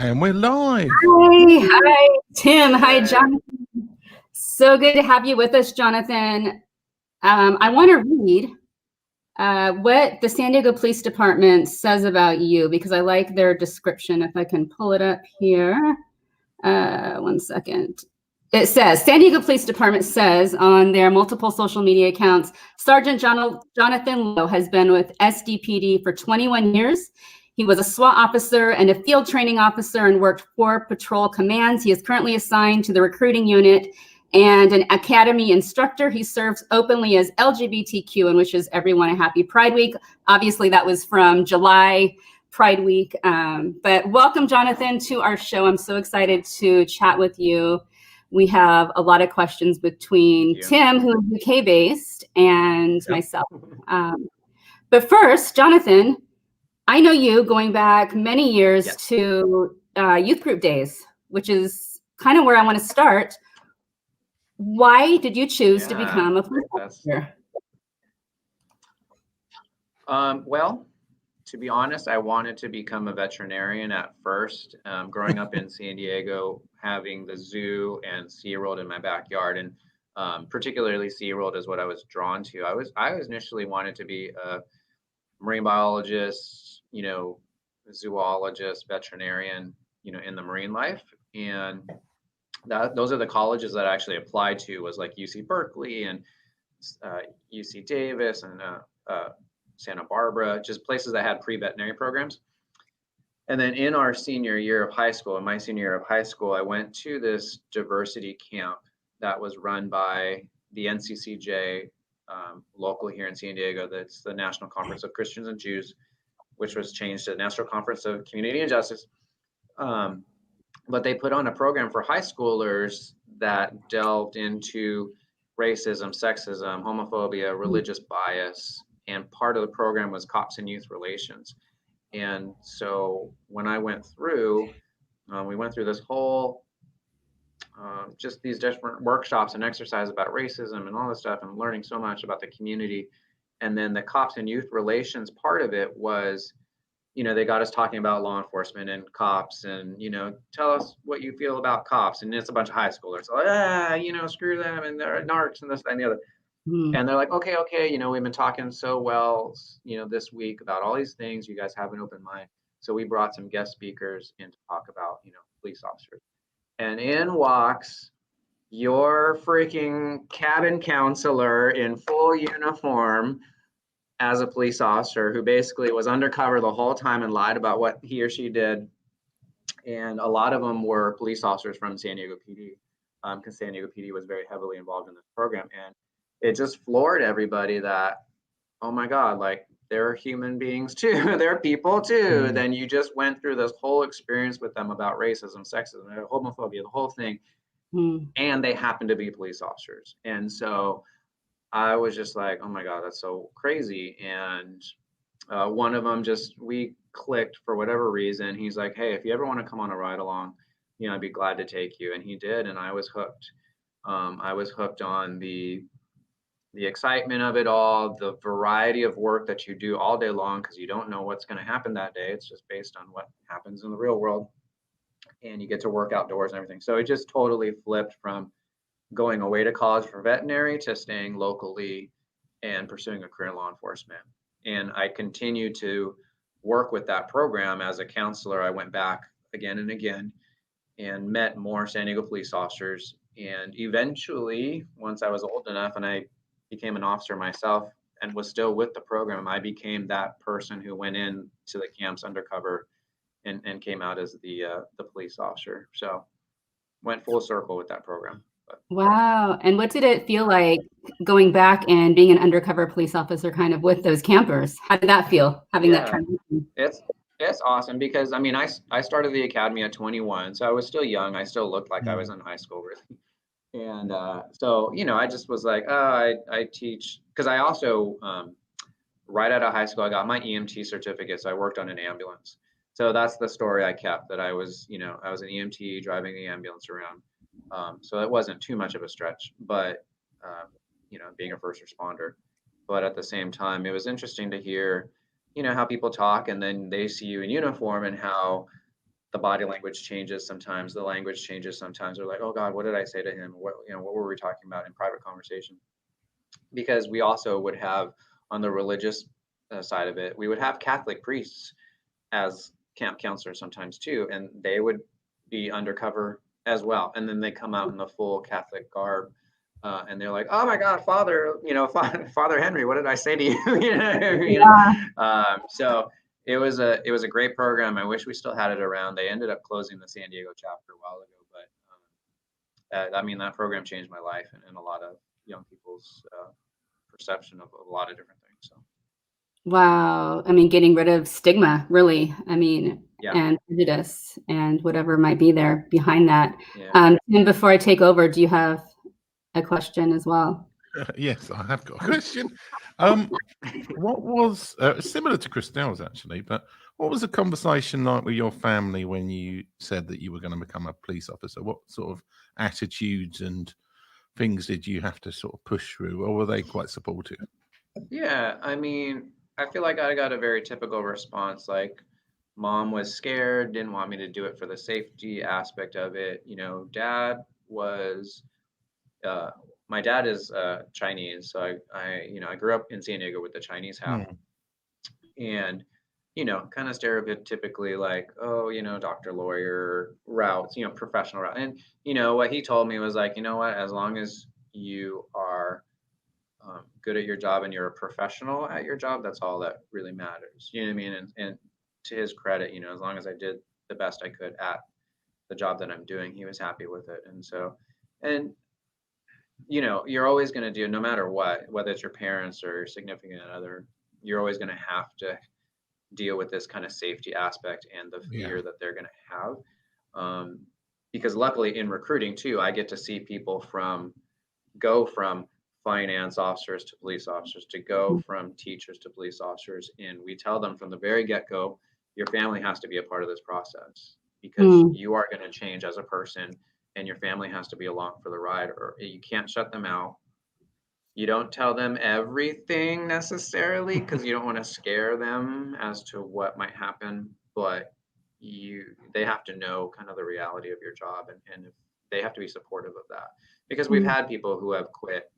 And we're live. Hi, Tim. Hi, Jonathan. So good to have you with us, Jonathan. I want to read what the San Diego Police Department says about you because I like their description. If I can pull it up here. 1 second. It says, San Diego Police Department says on their multiple social media accounts, Sergeant Jonathan Lowe has been with SDPD for 21 years. He was a SWAT officer and a field training officer and worked 4 patrol commands. He is currently assigned to the recruiting unit and an academy instructor. He serves openly as LGBTQ and wishes everyone a happy Pride Week. Obviously, that was from July Pride Week. But welcome, Jonathan, to our show. I'm so excited to chat with you. We have a lot of questions between Tim, who is UK based, and myself. But first, Jonathan, I know you going back many years to youth group days, which is kind of where I want to start. Why did you choose to become a police officer? Well, to be honest, I wanted to become a veterinarian at first. Growing up in San Diego, having the zoo and SeaWorld in my backyard, and particularly SeaWorld is what I was drawn to. I was initially wanted to be a marine biologist, zoologist, veterinarian, in the marine life. And those are the colleges that I actually applied to, was like UC Berkeley and UC Davis and Santa Barbara, just places that had pre-veterinary programs. And then in our senior year of high school, in my senior year of high school, I went to this diversity camp that was run by the NCCJ, local here in San Diego. That's the National Conference of Christians and Jews, which was changed to National Conference of Community and Justice. But they put on a program for high schoolers that delved into racism, sexism, homophobia, religious bias, and part of the program was cops and youth relations. And so when I went through, we went through this whole, just these different workshops and exercises about racism and all this stuff, and learning so much about the community. And then the cops and youth relations part of it was, they got us talking about law enforcement and cops and, tell us what you feel about cops. And it's a bunch of high schoolers. So, screw them and they're narcs and this and the other. And they're like, okay, we've been talking so well, this week about all these things. You guys have an open mind. So we brought some guest speakers in to talk about, police officers. And in walks your freaking cabin counselor in full uniform as a police officer, who basically was undercover the whole time and lied about what he or she did. And a lot of them were police officers from San Diego PD, because San Diego PD was very heavily involved in this program. And it just floored everybody that, oh my God, like they're human beings too. They're people too. Then you just went through this whole experience with them about racism, sexism, homophobia, the whole thing. And they happen to be police officers. And so I was just like, oh my God, that's so crazy. And one of them we clicked for whatever reason. He's like, hey, if you ever want to come on a ride along, I'd be glad to take you. And he did. And I was hooked. I was hooked on the excitement of it all, the variety of work that you do all day long, because you don't know what's going to happen that day. It's just based on what happens in the real world. And you get to work outdoors and everything. So it just totally flipped from going away to college for veterinary to staying locally and pursuing a career in law enforcement. And I continued to work with that program as a counselor. I went back again and again and met more San Diego police officers. And eventually, once I was old enough and I became an officer myself and was still with the program, I became that person who went in to the camps undercover and came out as the police officer. So went full circle with that program. Wow. And what did it feel like going back and being an undercover police officer kind of with those campers? How did that feel, having that transition? It's awesome because, I started the academy at 21, so I was still young. I still looked like I was in high school, really. And so, I just was like, I teach, because I also, right out of high school, I got my EMT certificate, so I worked on an ambulance. So that's the story I kept, that I was an EMT driving the ambulance around. So it wasn't too much of a stretch, but, being a first responder. But at the same time, it was interesting to hear, how people talk and then they see you in uniform and how the body language changes sometimes, the language changes sometimes. They're like, oh God, what did I say to him? What, what were we talking about in private conversation? Because we also would have, on the religious side of it, we would have Catholic priests as camp counselors sometimes too, and they would be undercover as well. And then they come out in the full Catholic garb, and they're like, "Oh my God, Father, Father Henry, what did I say to you?" So it was a great program. I wish we still had it around. They ended up closing the San Diego chapter a while ago, but I mean, that program changed my life and a lot of young people's perception of a lot of different things. So. Wow. I mean, getting rid of stigma, really. I mean, Yeah. and prejudice and whatever might be there behind that. Yeah. And before I take over, do you have a question as well? Yes, I have got a question. What was similar to Christelle's actually, but what was the conversation like with your family when you said that you were going to become a police officer? What sort of attitudes and things did you have to sort of push through, or were they quite supportive? Yeah, I mean, I feel like I got a very typical response. Like, mom was scared, didn't want me to do it for the safety aspect of it. Dad was, my dad is Chinese, so I grew up in San Diego with the Chinese half, and kind of stereotypically like, oh, doctor, lawyer routes, professional route, and what he told me was like, what, as long as you are good at your job and you're a professional at your job, that's all that really matters. You know what I mean? And to his credit, as long as I did the best I could at the job that I'm doing, he was happy with it. And so, and you're always going to do, no matter what, whether it's your parents or your significant other, you're always going to have to deal with this kind of safety aspect and the fear that they're going to have. Because luckily in recruiting too, I get to see people go from finance officers to police officers, to go from teachers to police officers. And we tell them from the very get-go, your family has to be a part of this process, because you are going to change as a person and your family has to be along for the ride, or you can't shut them out. You don't tell them everything necessarily because you don't want to scare them as to what might happen, but they have to know kind of the reality of your job, and if they have to be supportive of that, because we've had people who have quit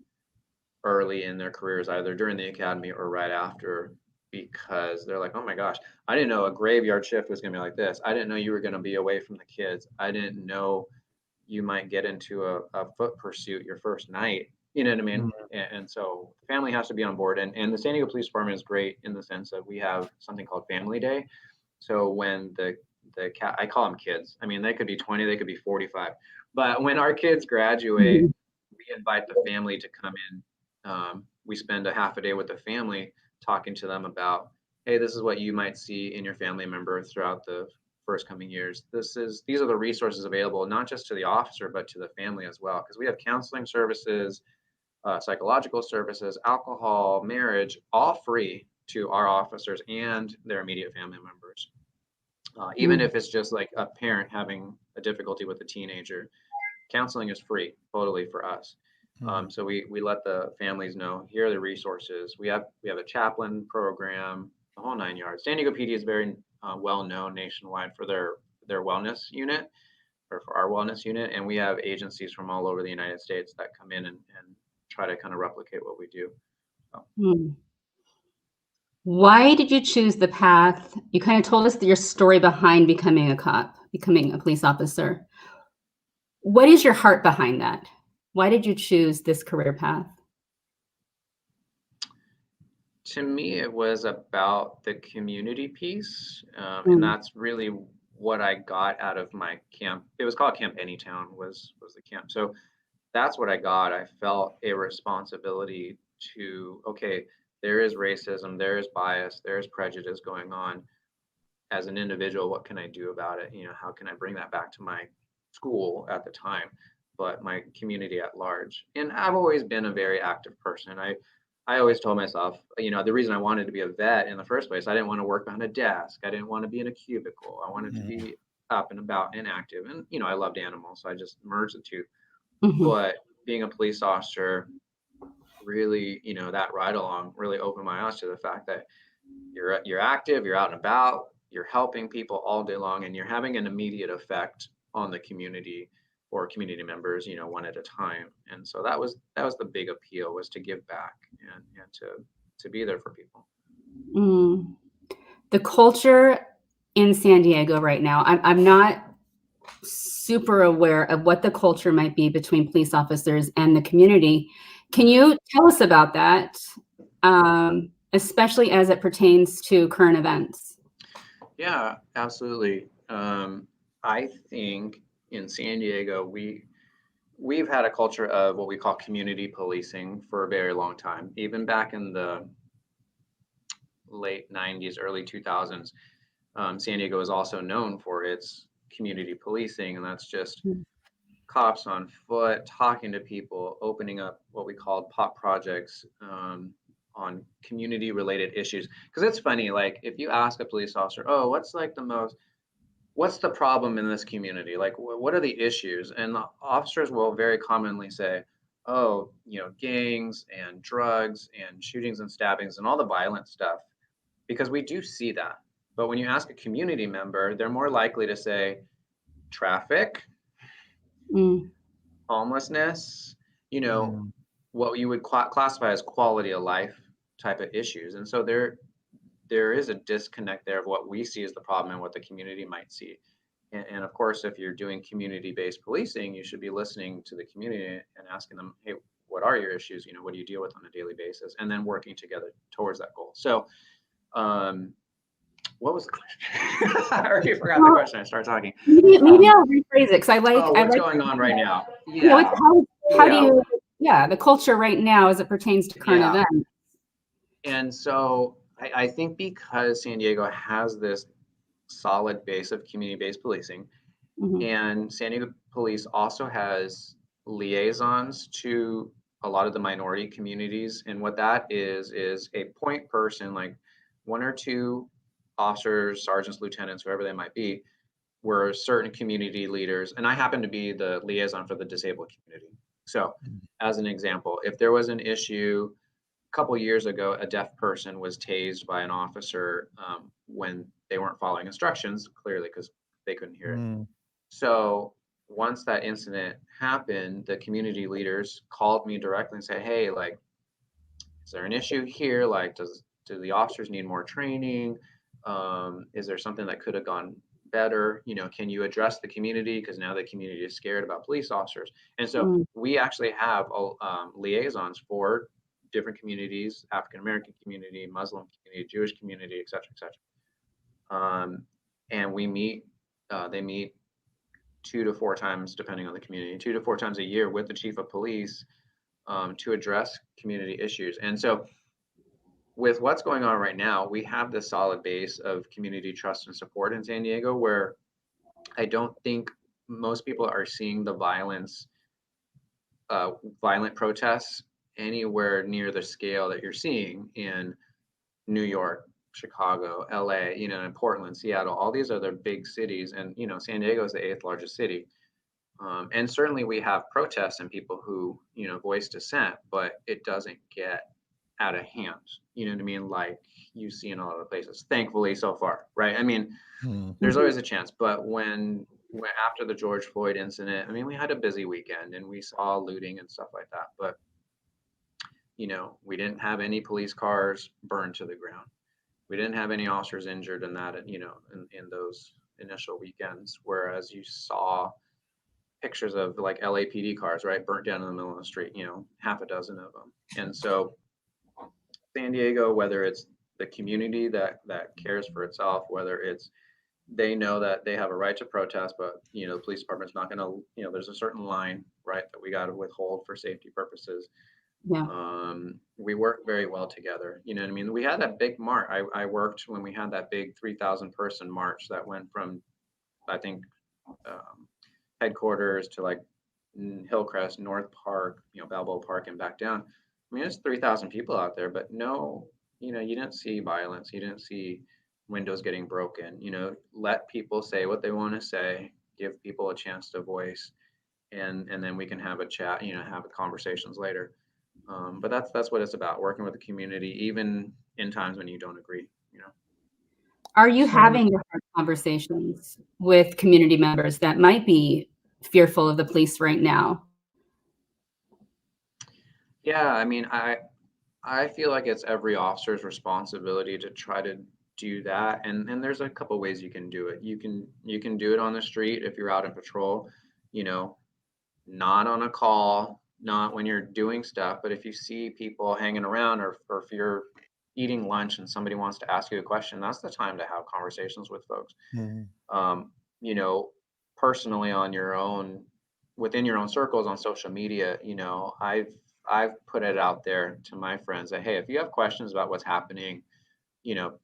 early in their careers, either during the academy or right after, because they're like, oh my gosh, I didn't know a graveyard shift was going to be like this. I didn't know you were going to be away from the kids. I didn't know you might get into a foot pursuit your first night. You know what I mean? And so the family has to be on board. And the San Diego Police Department is great in the sense that we have something called Family Day. So when I call them kids. I mean, they could be 20, they could be 45. But when our kids graduate, we invite the family to come in. We spend a half a day with the family talking to them about, hey, this is what you might see in your family member throughout the first coming years. These are the resources available, not just to the officer, but to the family as well. Because we have counseling services, psychological services, alcohol, marriage, all free to our officers and their immediate family members. Even if it's just like a parent having a difficulty with a teenager, counseling is free, totally, for us. So we let the families know, here are the resources. We have a chaplain program, the whole 9 yards. San Diego PD is very well known nationwide for their wellness unit, or for our wellness unit, and we have agencies from all over the United States that come in and try to kind of replicate what we do. So. Why did you choose the path? You kind of told us your story behind becoming a cop, becoming a police officer. What is your heart behind that? Why did you choose this career path? To me, it was about the community piece, and that's really what I got out of my camp. It was called Camp Anytown, was the camp. So that's what I got. I felt a responsibility to, okay, there is racism, there is bias, there is prejudice going on. As an individual, what can I do about it? How can I bring that back to my school at the time, but my community at large? And I've always been a very active person. I always told myself, the reason I wanted to be a vet in the first place, I didn't want to work behind a desk. I didn't want to be in a cubicle. I wanted to be up and about and active. And, I loved animals, so I just merged the two. But being a police officer, really, that ride along really opened my eyes to the fact that you're active, you're out and about, you're helping people all day long, and you're having an immediate effect on the community or community members, one at a time. And so that was the big appeal, was to give back and to be there for people. Mm. The culture in San Diego right now, I'm not super aware of what the culture might be between police officers and the community. Can you tell us about that, especially as it pertains to current events? Yeah, absolutely. I think in San Diego, we've had a culture of what we call community policing for a very long time. Even back in the late 90s, early 2000s, San Diego is also known for its community policing, and that's just cops on foot, talking to people, opening up what we called pop projects on community related issues. Because it's funny, like if you ask a police officer, oh, what's the problem in this community? Like, what are the issues? And the officers will very commonly say, oh, gangs and drugs and shootings and stabbings and all the violent stuff, because we do see that. But when you ask a community member, they're more likely to say traffic, homelessness, what you would classify as quality of life type of issues. And so there is a disconnect there of what we see as the problem and what the community might see. And of course, if you're doing community-based policing, you should be listening to the community and asking them, hey, what are your issues? What do you deal with on a daily basis? And then working together towards that goal. So what was the question? I already forgot the question. I started talking. Maybe I'll rephrase it, because I like what's going on right now. Yeah. How do you, the culture right now as it pertains to current events. And so I think because San Diego has this solid base of community-based policing, and San Diego Police also has liaisons to a lot of the minority communities. And what that is a point person, like one or two officers, sergeants, lieutenants, whoever they might be, were certain community leaders. And I happen to be the liaison for the disabled community. So as an example, if there was an issue a couple years ago, a deaf person was tased by an officer when they weren't following instructions, clearly, because they couldn't hear it. So once that incident happened, the community leaders called me directly and said, hey, like, is there an issue here? Like, do the officers need more training? Is there something that could have gone better? Can you address the community? Because now the community is scared about police officers. And so we actually have liaisons for different communities, African-American community, Muslim community, Jewish community, et cetera, et cetera. And we meet, they meet 2 to 4 times, depending on the community, 2 to 4 times a year with the chief of police to address community issues. And so with what's going on right now, we have this solid base of community trust and support in San Diego, where I don't think most people are seeing the violent protests anywhere near the scale that you're seeing in New York, Chicago, LA, and Portland, Seattle. All these are the big cities, and San Diego is the 8th largest city. And certainly we have protests and people who voice dissent, but it doesn't get out of hand, you know what I mean? Like you see in a lot of places, thankfully so far, right? I mean, there's always a chance, but when after the George Floyd incident, I mean, we had a busy weekend and we saw looting and stuff like that, but we didn't have any police cars burned to the ground. We didn't have any officers injured in that, in those initial weekends, whereas you saw pictures of like LAPD cars, right, burnt down in the middle of the street, half a dozen of them. And so San Diego, whether it's the community that cares for itself, whether it's they know that they have a right to protest, but the police department's not going to, there's a certain line, right, that we got to withhold for safety purposes. We work very well together. You know what I mean? We had that big march. I worked when we had that big 3,000 person march that went from, I think, headquarters to like Hillcrest, North Park, Balboa Park, and back down. I mean, there's 3,000 people out there, but no, you didn't see violence. You didn't see windows getting broken. Let people say what they want to say, give people a chance to voice, and then we can have a chat, have conversations later. But that's what it's about, working with the community, even in times when you don't agree. Are you So- having the hard conversations with community members that might be fearful of the police right now? Yeah, I mean, I feel like it's every officer's responsibility to try to do that. And there's a couple ways you can do it. You can do it on the street if you're out in patrol, you know, not on a call, not when you're doing stuff, but if you see people hanging around, or if you're eating lunch and somebody wants to ask you a question, that's the time to have conversations with folks. Mhm. You know, personally on your own, within your own circles on social media, you know, I've put it out there to my friends that, hey, if you have questions about what's happening, you know,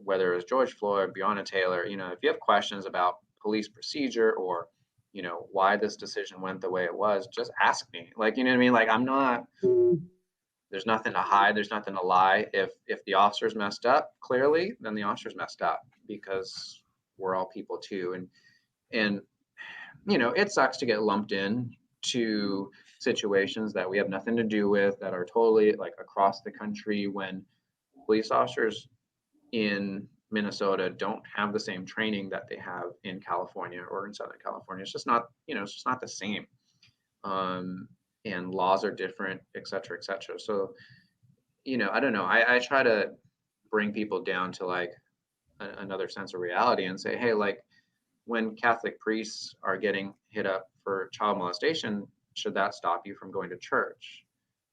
whether it's George Floyd, Breonna Taylor, you know, if you have questions about police procedure, or, you know, why this decision went the way it was, just ask me. Like, you know what I mean? Like, I'm not, there's nothing to hide, there's nothing to lie. If the officer's messed up, clearly, then the officer's messed up, because we're all people too. And you know, it sucks to get lumped in to situations that we have nothing to do with, that are totally like across the country, when police officers in Minnesota don't have the same training that they have in California or in Southern California. It's just not, you know, it's just not the same. And laws are different, et cetera, et cetera. So, you know, I don't know. I try to bring people down to like another sense of reality and say, hey, like, when Catholic priests are getting hit up for child molestation, should that stop you from going to church?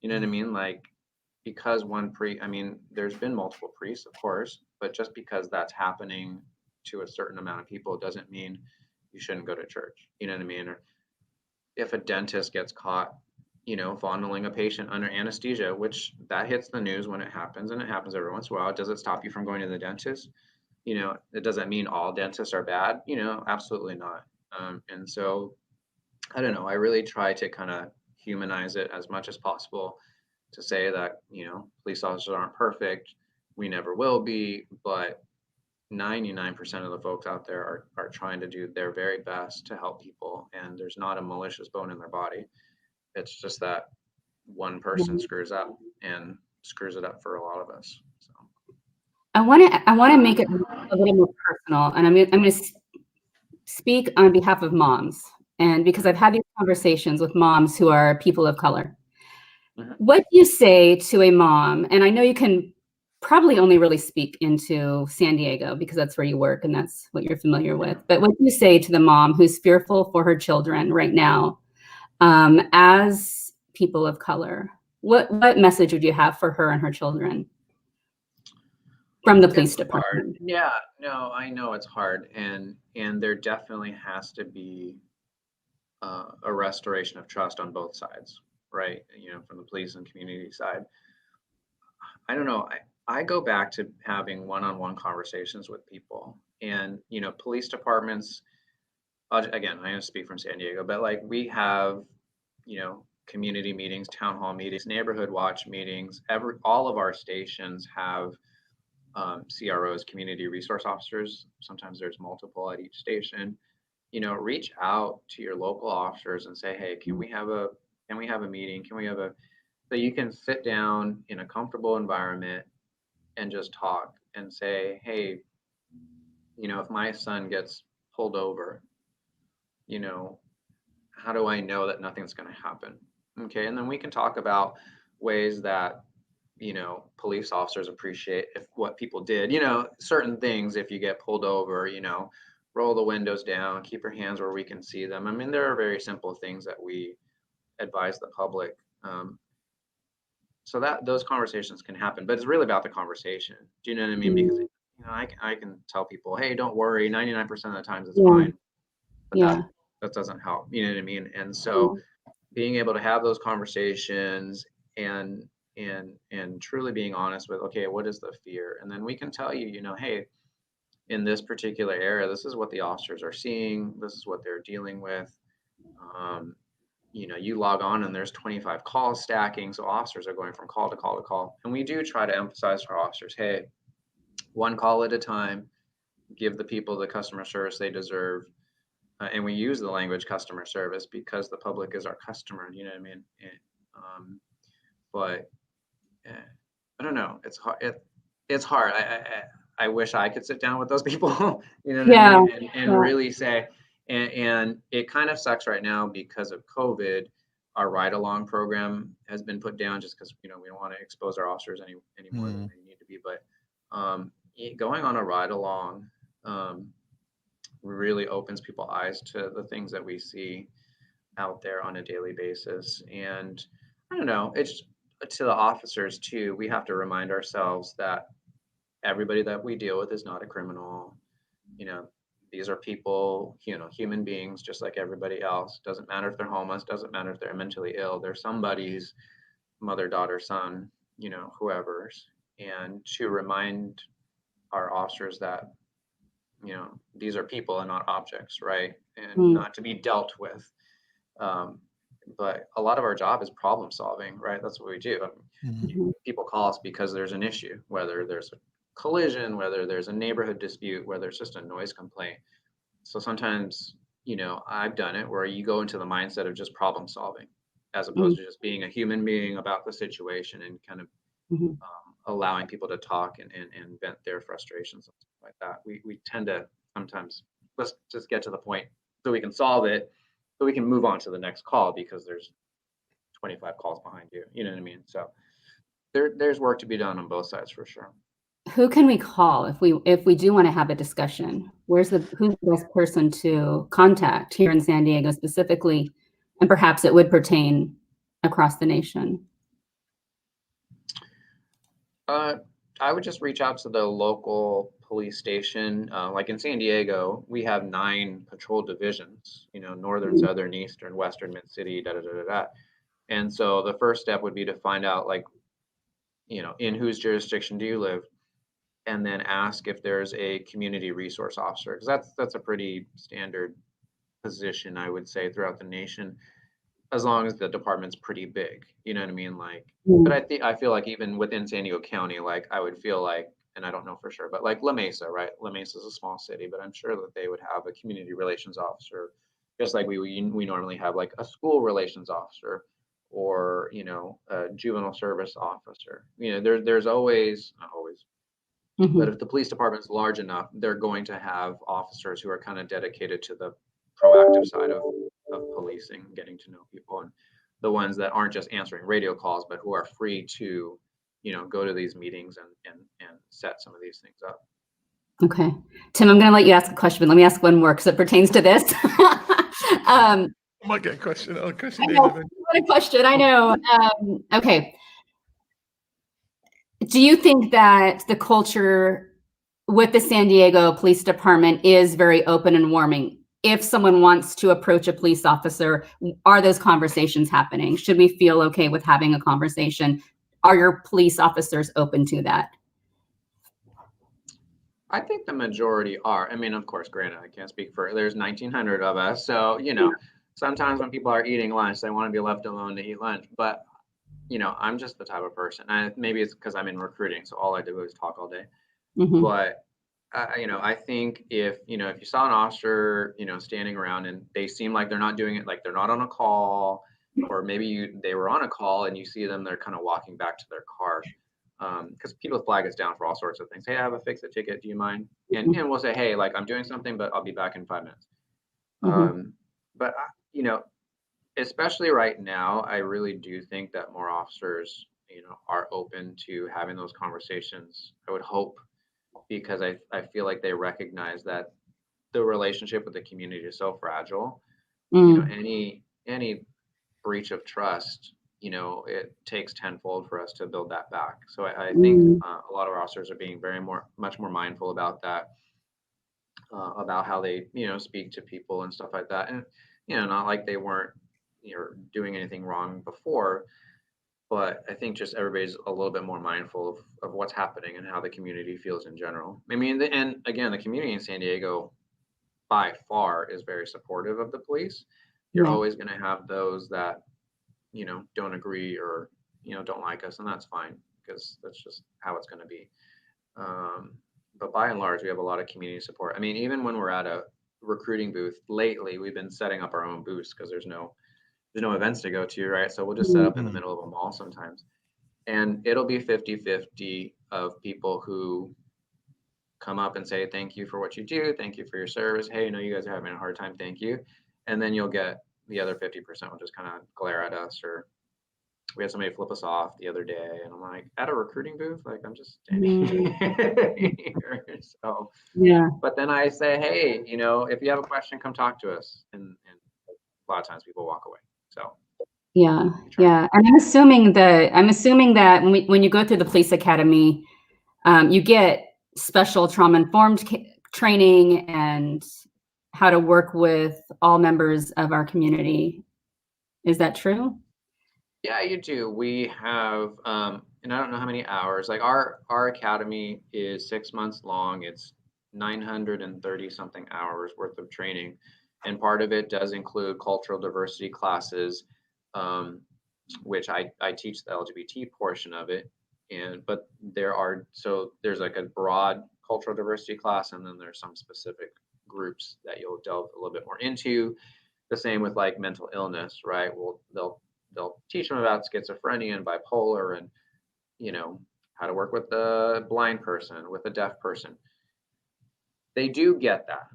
You know what I mean? Like, because one priest, I mean, there's been multiple priests, of course, but just because that's happening to a certain amount of people doesn't mean you shouldn't go to church. You know what I mean? Or if a dentist gets caught, you know, fondling a patient under anesthesia, which that hits the news when it happens, and it happens every once in a while, does it stop you from going to the dentist? You know, it doesn't mean all dentists are bad, you know, absolutely not. And so I don't know, I really try to kind of humanize it as much as possible, to say that, you know, police officers aren't perfect, we never will be, but 99% of the folks out there are trying to do their very best to help people, and there's not a malicious bone in their body. It's just that one person screws up, and screws it up for a lot of us. So. I want to make it a little more personal, and I'm going to speak on behalf of moms, and because I've had these conversations with moms who are people of color. What do you say to a mom? And I know you can probably only really speak into San Diego because that's where you work and that's what you're familiar with. But what do you say to the mom who's fearful for her children right now, as people of color? What message would you have for her and her children from the police department? Yeah, no, I know it's hard, and there definitely has to be a restoration of trust on both sides, right? You know, from the police and community side. I don't know. I go back to having one-on-one conversations with people, and you know, police departments. Again, I am speak from San Diego, but like, we have, you know, community meetings, town hall meetings, neighborhood watch meetings. All of our stations have CROs, community resource officers. Sometimes there's multiple at each station. You know, reach out to your local officers and say, hey, can we have a meeting? Can we have a, so you can sit down in a comfortable environment and just talk and say, hey, you know, if my son gets pulled over, you know, how do I know that nothing's going to happen? Okay. And then we can talk about ways that, you know, police officers appreciate if what people did, you know, certain things. If you get pulled over, you know, roll the windows down, keep your hands where we can see them. I mean, there are very simple things that we advise the public. So that those conversations can happen, but it's really about the conversation. Do you know what I mean? Because, you know, I can tell people, hey, don't worry, 99% of the times it's fine, but that doesn't help. You know what I mean? And so being able to have those conversations, and truly being honest with, okay, what is the fear? And then we can tell you, you know, hey, in this particular area, this is what the officers are seeing, this is what they're dealing with. You know, you log on and there's 25 calls stacking, so officers are going from call to call to call. And we do try to emphasize to our officers, hey, one call at a time, give the people the customer service they deserve. And we use the language customer service because the public is our customer, you know what I mean? But I don't know, it's hard. It's hard. I wish I could sit down with those people, you know what Yeah. I mean? And Yeah. really say, and it kind of sucks right now because of COVID. Our ride along program has been put down just because, we don't want to expose our officers any more than they need to be. But going on a ride along really opens people's eyes to the things that we see out there on a daily basis. And I don't know, it's to the officers too. We have to remind ourselves that everybody that we deal with is not a criminal. These are people, human beings, just like everybody else. Doesn't matter if they're homeless, doesn't matter if they're mentally ill. They're somebody's mother, daughter, son, whoever's. And to remind our officers that, these are people and not objects, right? And not to be dealt with. But a lot of our job is problem solving, right? That's what we do. People call us because there's an issue, whether there's a collision, whether there's a neighborhood dispute, whether it's just a noise complaint. So sometimes, I've done it where you go into the mindset of just problem solving as opposed to just being a human being about the situation and kind of allowing people to talk and vent their frustrations and stuff like that. We tend to sometimes, let's just get to the point so we can solve it, so we can move on to the next call because there's 25 calls behind you. You know what I mean? So there's work to be done on both sides for sure. Who can we call if we do want to have a discussion? Who's the best person to contact here in San Diego specifically, and perhaps it would pertain across the nation? I would just reach out to the local police station. Like in San Diego, we have 9 patrol divisions, northern, southern, eastern, western, mid-city, And so the first step would be to find out, like, in whose jurisdiction do you live? And then ask if there's a community resource officer, because that's a pretty standard position, I would say, throughout the nation, as long as the department's pretty big. You know what I mean? Like, but I feel like even within San Diego County, like I would feel like, and I don't know for sure, but like La Mesa, right? La Mesa is a small city, but I'm sure that they would have a community relations officer, just like we normally have like a school relations officer or, a juvenile service officer. There's always, not always, but if the police department's large enough, they're going to have officers who are kind of dedicated to the proactive side of policing, getting to know people, and the ones that aren't just answering radio calls, but who are free to, go to these meetings and set some of these things up. Okay. Tim, I'm going to let you ask a question, but let me ask one more because it pertains to this. I might get a question. A question. I know. Okay. Do you think that the culture with the San Diego Police Department is very open and warming? If someone wants to approach a police officer, are those conversations happening? Should we feel okay with having a conversation? Are your police officers open to that? I think the majority are. I mean, of course, granted, I can't speak for, there's 1,900 of us. So, sometimes when people are eating lunch, they want to be left alone to eat lunch. But I'm just the type of person. Maybe it's because I'm in recruiting, so all I do is talk all day. But I think if you saw an officer, standing around and they seem like they're not doing it, like they're not on a call, or maybe they were on a call and you see them, they're kind of walking back to their car, because people flag us down for all sorts of things. Hey, I have a fix a ticket. Do you mind? And we'll say, hey, like I'm doing something, but I'll be back in 5 minutes. But especially right now, I really do think that more officers, are open to having those conversations. I would hope, because I feel like they recognize that the relationship with the community is so fragile. Any breach of trust, it takes tenfold for us to build that back. So I think a lot of our officers are being much more mindful about that, about how they, speak to people and stuff like that. And, not like they weren't, doing anything wrong before, but I think just everybody's a little bit more mindful of what's happening and how the community feels in general. I mean, and again, the community in San Diego by far is very supportive of the police. You're always going to have those that, don't agree or, don't like us, and that's fine, because that's just how it's going to be. But by and large, we have a lot of community support. I mean, even when we're at a recruiting booth lately, we've been setting up our own booths because there's no events to go to, right? So we'll just set up in the middle of a mall sometimes, and it'll be 50-50 of people who come up and say, thank you for what you do. Thank you for your service. Hey, I know you guys are having a hard time. Thank you. And then you'll get the other 50% will just kind of glare at us. Or we had somebody flip us off the other day, and I'm like, at a recruiting booth, like I'm just standing here. So Yeah. but then I say, hey, you know, if you have a question, come talk to us. And a lot of times people walk away. So yeah. And I'm assuming that when you go through the police academy, you get special trauma-informed training and how to work with all members of our community. Is that true? Yeah, you do. We have, and I don't know how many hours. Like our academy is 6 months long. It's 930 something hours worth of training, and part of it does include cultural diversity classes, which I teach the LGBT portion of it. But there's like a broad cultural diversity class, and then there's some specific groups that you'll delve a little bit more into. The same with like mental illness, right? Well, they'll teach them about schizophrenia and bipolar, and you know, how to work with a blind person, with a deaf person. They do get that.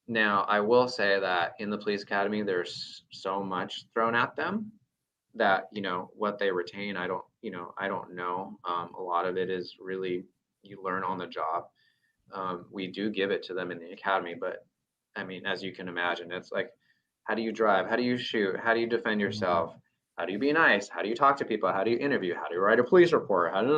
Now, I will say that in the police academy, there's so much thrown at them that, you know, what they retain, I don't know. A lot of it is really, you learn on the job. We do give it to them in the academy, but I mean, as you can imagine, it's like, how do you drive? How do you shoot? How do you defend yourself? How do you be nice? How do you talk to people? How do you interview? How do you write a police report? And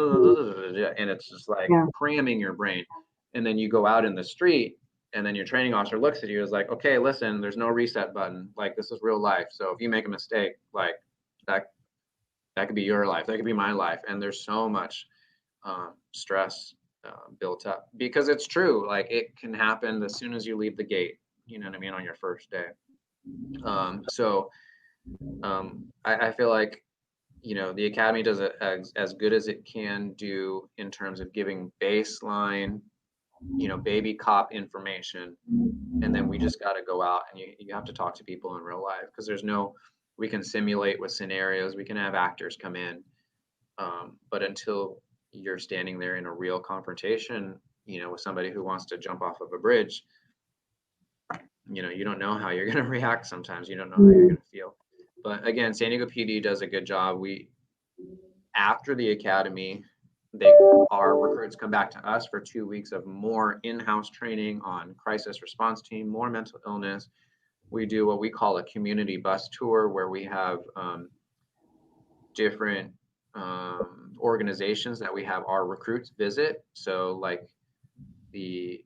it's just like cramming your brain. And then you go out in the street, and then your training officer looks at you as like, okay, listen, there's no reset button. Like, this is real life. So if you make a mistake, like that could be your life. That could be my life. And there's so much stress built up, because it's true. Like, it can happen as soon as you leave the gate, you know what I mean, on your first day. I feel like, you know, the academy does it as good as it can do in terms of giving baseline, you know, baby cop information. And then we just got to go out, and you have to talk to people in real life, because we can simulate with scenarios, we can have actors come in. But until you're standing there in a real confrontation, you know, with somebody who wants to jump off of a bridge, you know, you don't know how you're going to react. Sometimes you don't know how you're going to feel. But again, San Diego PD does a good job. After the academy, our recruits come back to us for 2 weeks of more in-house training on crisis response team, more mental illness. We do what we call a community bus tour, where we have different organizations that we have our recruits visit. So like the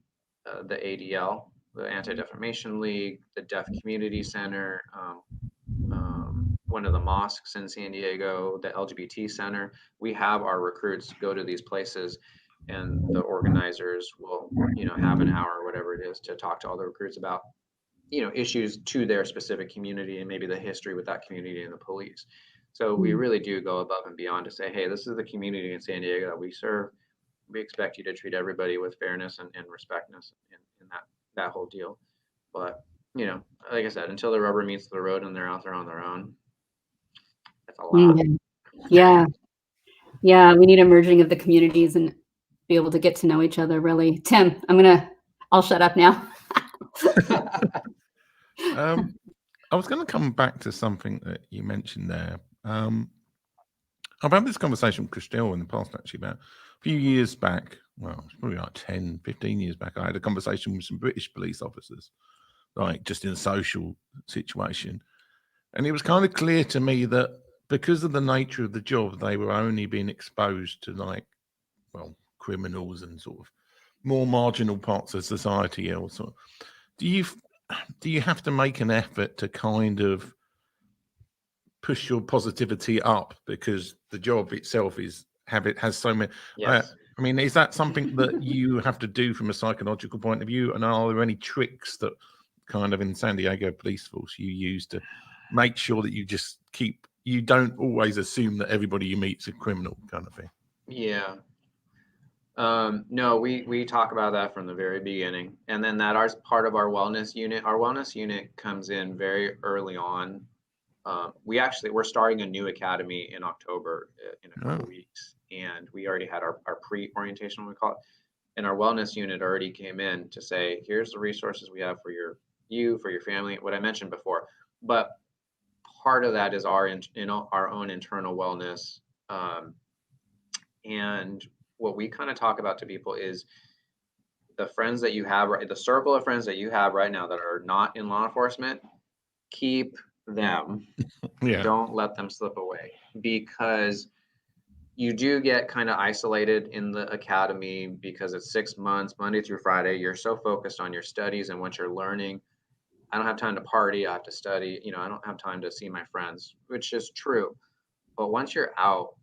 ADL, the Anti-Defamation League, the Deaf Community Center, one of the mosques in San Diego, the LGBT Center. We have our recruits go to these places, and the organizers will, you know, have an hour or whatever it is to talk to all the recruits about, you know, issues to their specific community, and maybe the history with that community and the police. So we really do go above and beyond to say, hey, this is the community in San Diego that we serve. We expect you to treat everybody with fairness and respectness in that whole deal. But, you know, like I said, until the rubber meets the road and they're out there on their own, that's a lot. Yeah. We need a merging of the communities and be able to get to know each other, really. Tim, I'll shut up now. I was going to come back to something that you mentioned there. I've had this conversation with Christelle in the past, actually, about a few years back. Well, it's probably like 10, 15 years back. I had a conversation with some British police officers, like just in a social situation. And it was kind of clear to me that because of the nature of the job, they were only being exposed to, like, well, criminals and sort of more marginal parts of society. Also, do you have to make an effort to kind of push your positivity up because the job itself has so many? Yes. I mean, is that something that you have to do from a psychological point of view? And are there any tricks that kind of in San Diego Police Force you use to make sure that you don't always assume that everybody you meet is a criminal, kind of thing? Yeah. No, we talk about that from the very beginning, and then that's part of our wellness unit. Our wellness unit comes in very early on. We're starting a new academy in October in a couple weeks, and we already had our pre-orientation, we call it. and our wellness unit already came in to say, here's the resources we have for for your family, what I mentioned before. But part of that is our own internal wellness. And what we kind of talk about to people is the friends that you have, the circle of friends that you have right now that are not in law enforcement, keep them. Yeah. Don't let them slip away, because you do get kind of isolated in the academy because it's 6 months, Monday through Friday. You're so focused on your studies and what you're learning. I don't have time to party. I have to study. I don't have time to see my friends, which is true. But once you're out,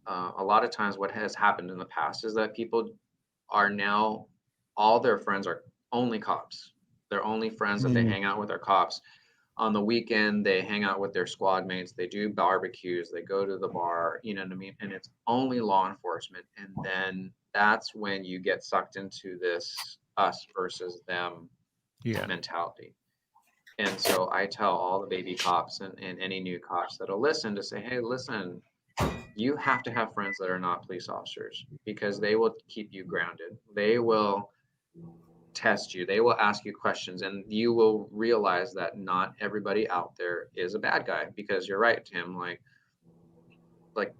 a lot of times what has happened in the past is that people are now, all their friends are only cops. Their only friends that they hang out with are cops. On the weekend, they hang out with their squad mates. They do barbecues. They go to the bar. You know what I mean? And it's only law enforcement. And then that's when you get sucked into this us versus them mentality. And so I tell all the baby cops and any new cops that'll listen to say, hey, listen, you have to have friends that are not police officers, because they will keep you grounded. They will test you. They will ask you questions, and you will realize that not everybody out there is a bad guy. Because you're right, Tim. Like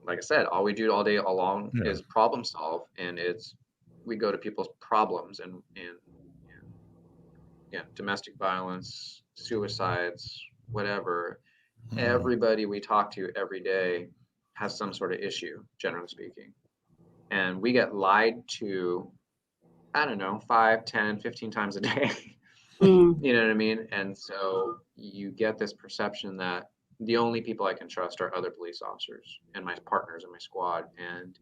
I said, all we do all day long is problem solve, and we go to people's problems and domestic violence, suicides, whatever. Everybody we talk to every day has some sort of issue, generally speaking. And we get lied to, I don't know, 5, 10, 15 times a day. You know what I mean? And so you get this perception that the only people I can trust are other police officers and my partners in my squad. And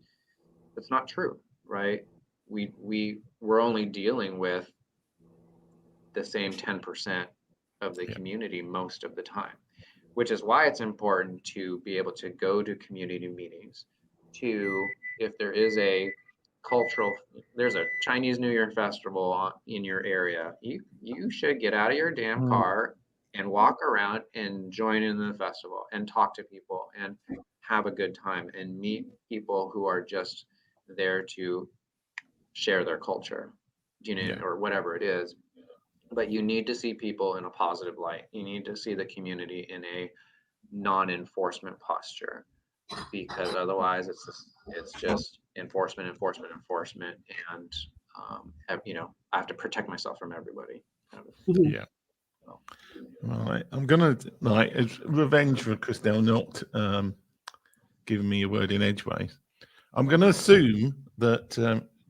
it's not true, right? We're only dealing with the same 10% of the community most of the time, which is why it's important to be able to go to community meetings, if there is there's a Chinese New Year festival in your area, you should get out of your damn car and walk around and join in the festival and talk to people and have a good time and meet people who are just there to share their culture, or whatever it is. But you need to see people in a positive light. You need to see the community in a non-enforcement posture, because otherwise it's just enforcement, and I have to protect myself from everybody. Yeah. Right. I'm gonna it's revenge for Christelle not giving me a word in edgeways. I'm gonna assume that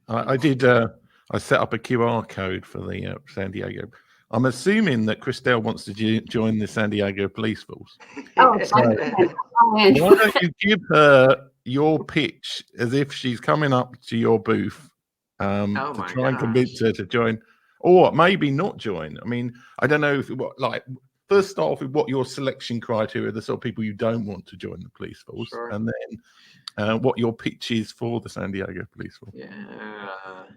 I set up a QR code for the San Diego. I'm assuming that Christelle wants to join the San Diego police force. Oh, So, why don't you give her your pitch as if she's coming up to your booth to try and convince her to join, or maybe not join. I mean, I don't know first start off with what your selection criteria, the sort of people you don't want to join the police force, and then what your pitch is for the San Diego police force.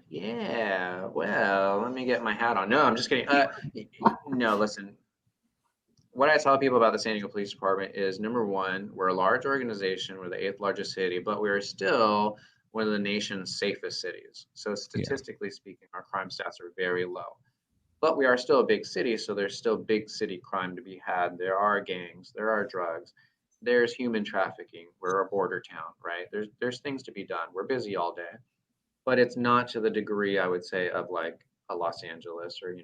Yeah. Well, let me get my hat on. No, I'm just kidding. No, listen. What I tell people about the San Diego Police Department is, number one, we're a large organization. We're the 8th largest city, but we're still one of the nation's safest cities. So statistically speaking, our crime stats are very low. But we are still a big city, so there's still big city crime to be had. There are gangs, there are drugs, there's human trafficking. We're a border town, right? There's things to be done. We're busy all day. But it's not to the degree, I would say, of like a Los Angeles or,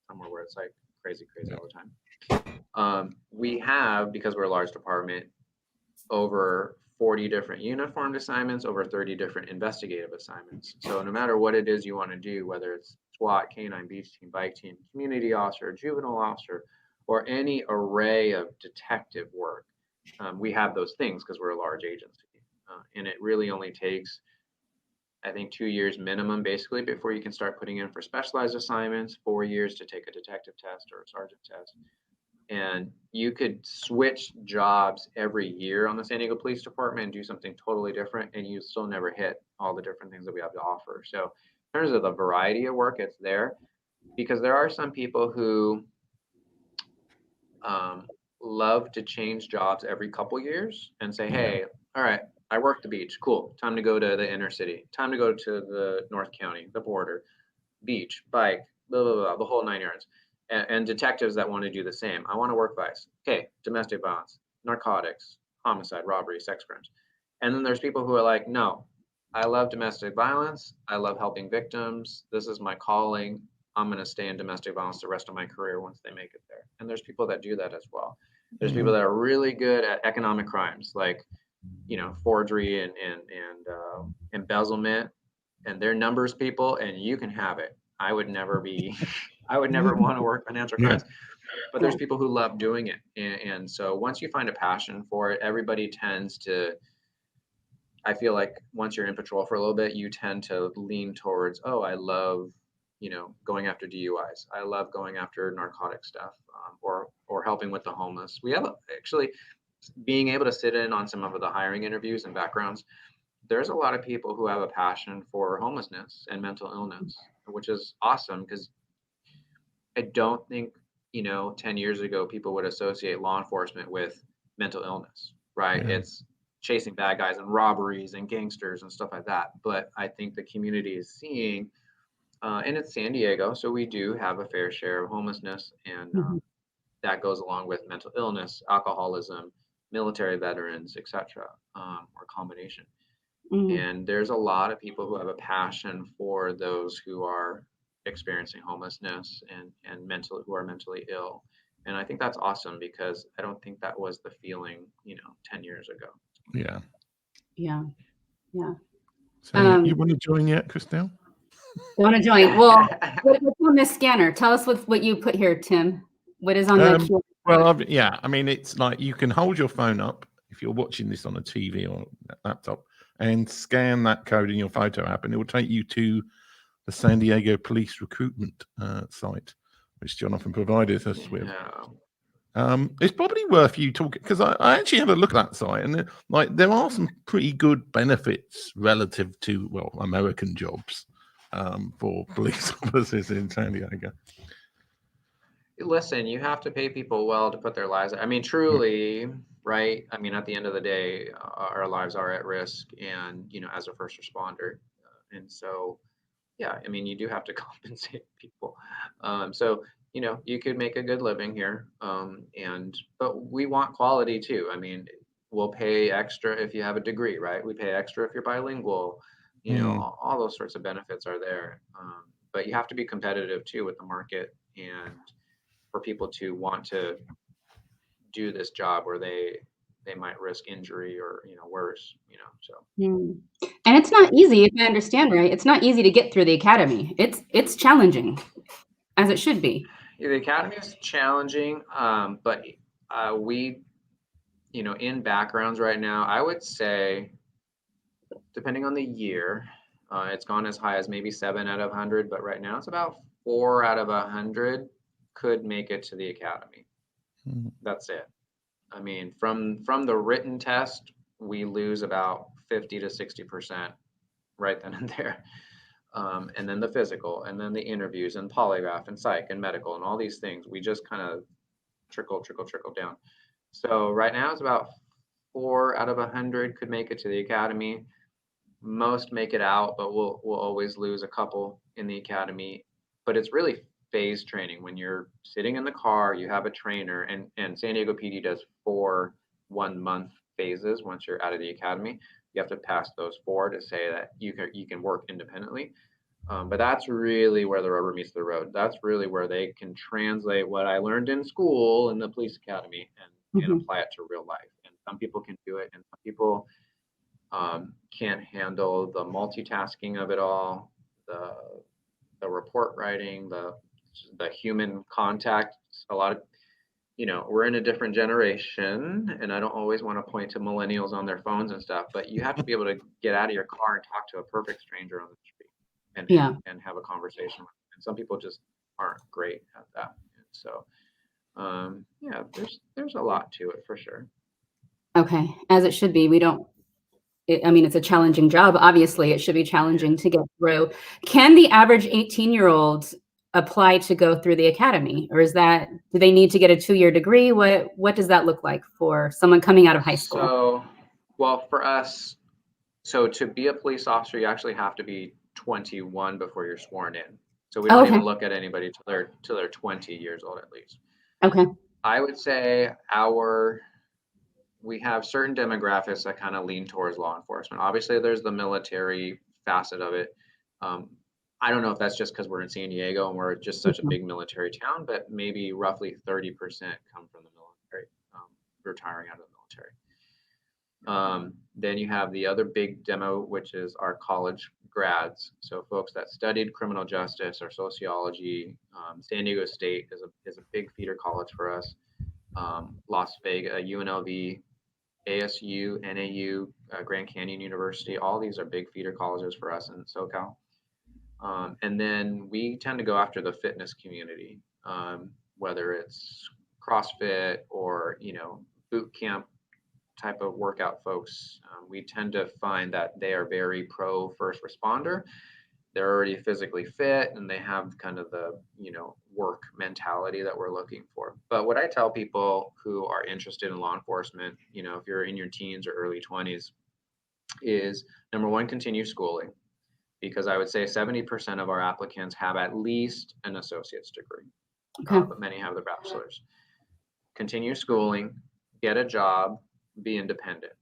somewhere where it's like crazy all the time. We have, because we're a large department, over 40 different uniformed assignments, over 30 different investigative assignments. So no matter what it is you want to do, whether it's SWAT, K9, beach team, bike team, community officer, juvenile officer, or any array of detective work, we have those things because we're a large agency. And it really only takes, I think, 2 years minimum, basically, before you can start putting in for specialized assignments, 4 years to take a detective test or a sergeant test. And you could switch jobs every year on the San Diego Police Department and do something totally different, and you still never hit all the different things that we have to offer. So in terms of the variety of work, it's there, because there are some people who love to change jobs every couple years and say, hey, all right, I work the beach. Cool. Time to go to the inner city. Time to go to the North County, the border, beach, bike, blah, blah, blah, the whole 9 yards. And detectives that want to do the same. I want to work vice. Okay, domestic violence, narcotics, homicide, robbery, sex crimes. And then there's people who are like, no, I love domestic violence. I love helping victims. This is my calling. I'm going to stay in domestic violence the rest of my career once they make it there. And there's people that do that as well. There's people that are really good at economic crimes, like, you know, forgery and embezzlement, and they're numbers people, and you can have it. I would never want to work financial crimes. But there's people who love doing it. And so once you find a passion for it, everybody tends to, I feel like once you're in patrol for a little bit, you tend to lean towards, oh, I love, you know, going after DUIs. I love going after narcotic stuff, or helping with the homeless. We have actually being able to sit in on some of the hiring interviews and backgrounds. There's a lot of people who have a passion for homelessness and mental illness, which is awesome, because I don't think, you know, 10 years ago, people would associate law enforcement with mental illness, right? Yeah. It's chasing bad guys and robberies and gangsters and stuff like that. But I think the community is seeing, and it's San Diego, so we do have a fair share of homelessness, and that goes along with mental illness, alcoholism, military veterans, etc., or combination. And there's a lot of people who have a passion for those who are experiencing homelessness and who are mentally ill. And I think that's awesome, because I don't think that was the feeling, you know, 10 years ago. Yeah. Yeah. Yeah. So you want to join yet, Christelle? I want to join. Well, what's on this scanner? Tell us what you put here, Tim. What is on the Well, yeah, I mean, it's like you can hold your phone up if you're watching this on a TV or laptop and scan that code in your photo app, and it will take you to the San Diego Police recruitment site, which Jonathan provided us with. It's probably worth you talking, because I actually had a look at that site, and like there are some pretty good benefits relative to, well, American jobs for police officers in San Diego. Listen, you have to pay people well to put their lives. I mean, truly, right? I mean, at the end of the day, our lives are at risk, and, you know, as a first responder. And so, yeah, I mean, you do have to compensate people. So, you know, you could make a good living here. But we want quality too. I mean, we'll pay extra if you have a degree, right? We pay extra if you're bilingual, you know, all those sorts of benefits are there. But you have to be competitive too with the market, and for people to want to do this job where they might risk injury or, you know, worse, you know, so. And it's not easy, if I understand right. It's not easy to get through the academy. It's challenging, as it should be. Yeah, the academy is challenging, but we, you know, in backgrounds right now, I would say, depending on the year, it's gone as high as maybe 7 out of 100, but right now it's about 4 out of 100 could make it to the academy. That's it. I mean, from the written test, we lose about 50 to 60% right then and there. And then the physical, and then the interviews, and polygraph, and psych, and medical, and all these things, we just kind of trickle down. So right now it's about 4 out of 100 could make it to the academy. Most make it out, but we'll always lose a couple in the academy. But it's really phase training. When you're sitting in the car, you have a trainer, and San Diego PD does 4 1-month phases. Once you're out of the academy, you have to pass those 4 to say that you can work independently. But that's really where the rubber meets the road. That's really where they can translate what I learned in school in the police academy and apply it to real life. And some people can do it, and some people can't handle the multitasking of it all, the report writing, the human contact. A lot of, you know, we're in a different generation, and I don't always want to point to millennials on their phones and stuff, but you have to be able to get out of your car and talk to a perfect stranger on the street and have a conversation. And some people just aren't great at that. And so, yeah, there's a lot to it for sure. Okay, as it should be. I mean, it's a challenging job. Obviously, it should be challenging to get through. Can the average 18-year-old apply to go through the academy, or do they need to get a 2-year degree? What does that look like for someone coming out of high school? So, well, for us, So to be a police officer, you actually have to be 21 before you're sworn in. So we don't Okay. even look at anybody till they're 20 years old at least. Okay. I would say we have certain demographics that kind of lean towards law enforcement. Obviously, there's the military facet of it. I don't know if that's just because we're in San Diego and we're just such a big military town, but maybe roughly 30% come from the military, retiring out of the military. Then you have the other big demo, which is our college grads. So folks that studied criminal justice or sociology. San Diego State is a big feeder college for us. Las Vegas, UNLV, ASU, NAU, Grand Canyon University, all these are big feeder colleges for us in SoCal. And then we tend to go after the fitness community, whether it's CrossFit or, boot camp type of workout folks. We tend to find that they are very pro first responder. They're already physically fit and they have kind of the, work mentality that we're looking for. But what I tell people who are interested in law enforcement, if you're in your teens or early 20s, is number one, continue schooling, because I would say 70% of our applicants have at least an associate's degree, but many have the bachelor's. Continue schooling, get a job, be independent.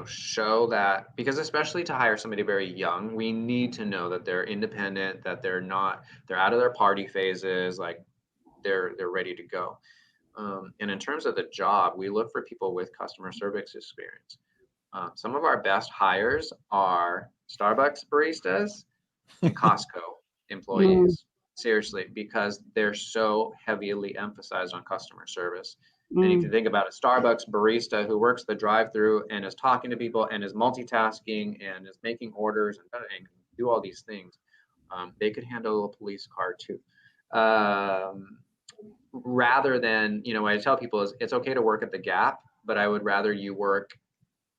Show that, because especially to hire somebody very young, we need to know that they're independent, that they're out of their party phases, like they're ready to go. And in terms of the job, we look for people with customer service experience. Some of our best hires are Starbucks baristas and Costco employees. Seriously, because they're so heavily emphasized on customer service. And if you think about a Starbucks barista who works the drive-through and is talking to people and is multitasking and is making orders and do all these things, they could handle a police car too. Rather than, what I tell people is it's okay to work at the Gap, but I would rather you work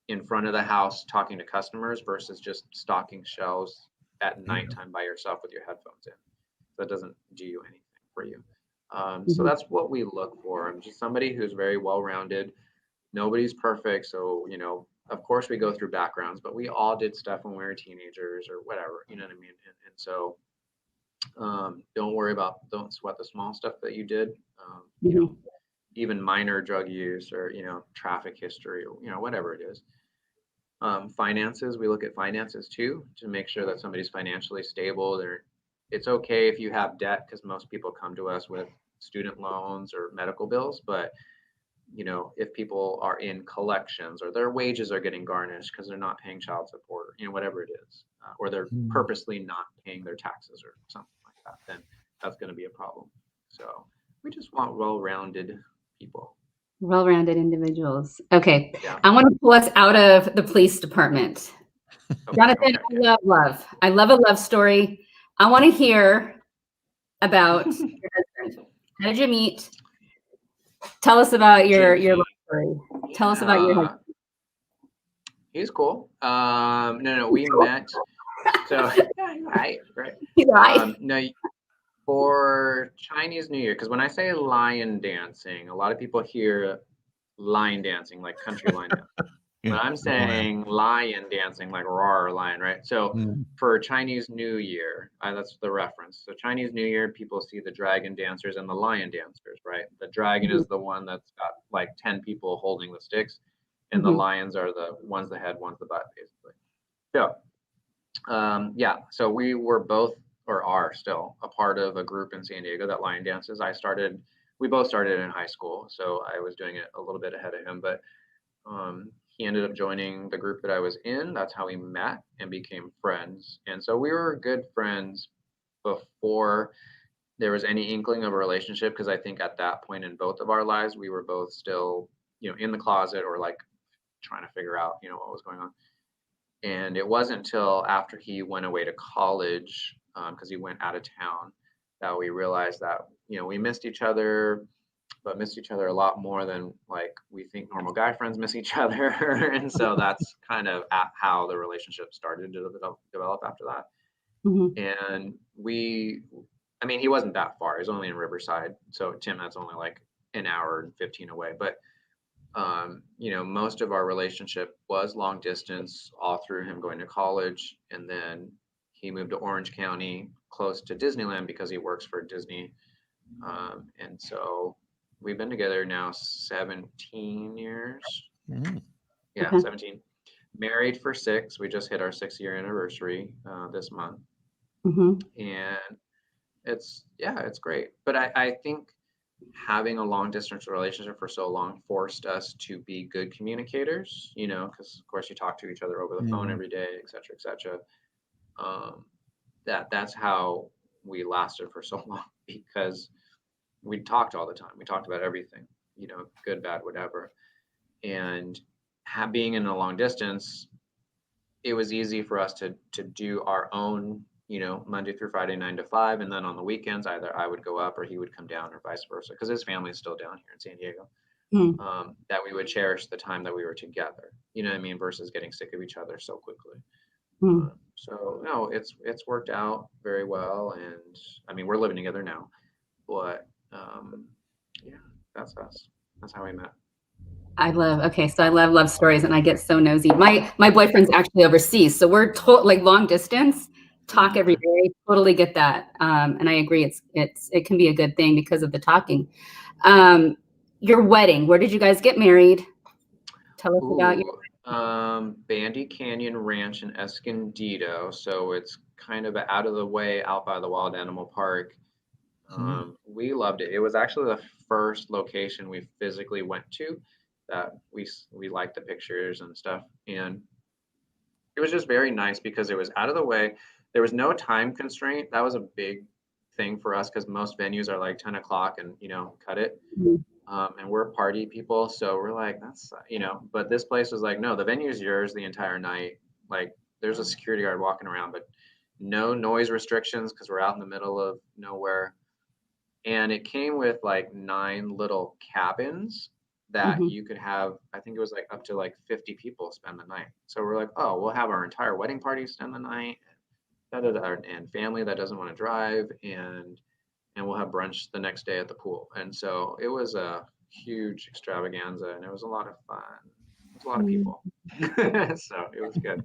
in front of the house talking to customers versus just stocking shelves at nighttime by yourself with your headphones in. That doesn't do anything for you. So that's what we look for. I'm just somebody who's very well-rounded. Nobody's perfect. So, of course we go through backgrounds, but we all did stuff when we were teenagers or whatever, you know what I mean? And so don't sweat the small stuff that you did, even minor drug use or, traffic history or, whatever it is. Finances, we look at finances too, to make sure that somebody's financially stable. It's okay if you have debt, because most people come to us with student loans or medical bills, but if people are in collections or their wages are getting garnished because they're not paying child support, whatever it is, or they're purposely not paying their taxes or something like that, then that's going to be a problem. So we just want well-rounded people. Well-rounded individuals. Okay. Yeah. I want to pull us out of the police department. Okay, Jonathan, okay. I love a love story. I want to hear about your husband. How did you meet? Tell us about your love story. Tell us about your husband. He's cool. No, we met. So, right. No, for Chinese New Year, because when I say lion dancing, a lot of people hear line dancing, like country line dancing. But I'm saying lion dancing, like roar lion, right? So for Chinese New Year, that's the reference. So Chinese New Year, people see the dragon dancers and the lion dancers, right? The dragon is the one that's got like 10 people holding the sticks, and the lions are the one's the head, one's the butt, basically. So, so we were both, or are still, a part of a group in San Diego that lion dances. We both started in high school, so I was doing it a little bit ahead of him, but he ended up joining the group that I was in. That's how we met and became friends. And so we were good friends before there was any inkling of a relationship, because I think at that point in both of our lives, we were both still, in the closet or like trying to figure out, what was going on. And it wasn't until after he went away to college, because he went out of town, that we realized that, we missed each other, but missed each other a lot more than like we think normal guy friends miss each other. And so that's kind of how the relationship started to develop after that. And he wasn't that far. He's only in Riverside. So Tim, that's only like an hour and 15 away. But You know, most of our relationship was long distance all through him going to college. And then he moved to Orange County close to Disneyland because he works for Disney. And so we've been together now 17 years. Mm. Yeah, Okay. 17. Married for 6. We just hit our 6-year anniversary this month. Mhm. And it's great. But I think having a long distance relationship for so long forced us to be good communicators, you know, because of course you talk to each other over the phone Mm. every day, et cetera, et cetera. That's how we lasted for so long, because we talked all the time. We talked about everything, you know, good, bad, whatever. And being in a long distance, it was easy for us to do our own, you know, Monday through Friday, 9 to 5. And then on the weekends, either I would go up or he would come down, or vice versa, because his family is still down here in San Diego. Mm. That we would cherish the time that we were together, you know what I mean, versus getting sick of each other so quickly. Mm. So no, it's worked out very well. And I mean, we're living together now, but yeah, that's us. That's how we met. I love love stories, and I get so nosy. My boyfriend's actually overseas, so we're like long distance, talk every day. Totally get that, and I agree. It can be a good thing because of the talking. Your wedding, where did you guys get married? Tell us about your. Bandy Canyon Ranch in Escondido. So it's kind of out of the way, out by the Wild Animal Park. We loved it. It was actually the first location we physically went to that we liked the pictures and stuff. And it was just very nice because it was out of the way. There was no time constraint. That was a big thing for us because most venues are like 10 o'clock and, you know, cut it. And we're party people, so we're like, that's, you know, but this place was like, no, the venue is yours the entire night. Like, there's a security guard walking around, but no noise restrictions because we're out in the middle of nowhere. And it came with like 9 little cabins that Mhm. you could have. I think it was like up to like 50 people spend the night. So we're like, oh, we'll have our entire wedding party spend the night, and family that doesn't want to drive, and we'll have brunch the next day at the pool. And so it was a huge extravaganza, and it was a lot of fun. It was a lot of people. So it was good.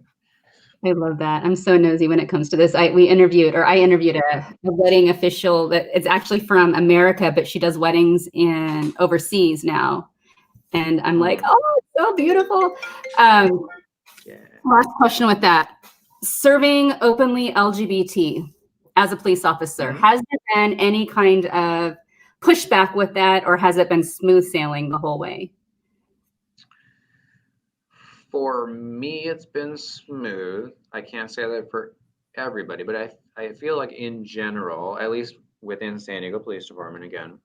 I love that. I'm so nosy when it comes to this. I interviewed a wedding official that it's actually from America, but she does weddings in overseas now. And I'm like, oh, it's so beautiful. Yeah. Last question with that. Serving openly LGBT as a police officer, has there been any kind of pushback with that, or has it been smooth sailing the whole way? For me, it's been smooth. I can't say that for everybody, but I feel like in general, at least within San Diego Police Department, again,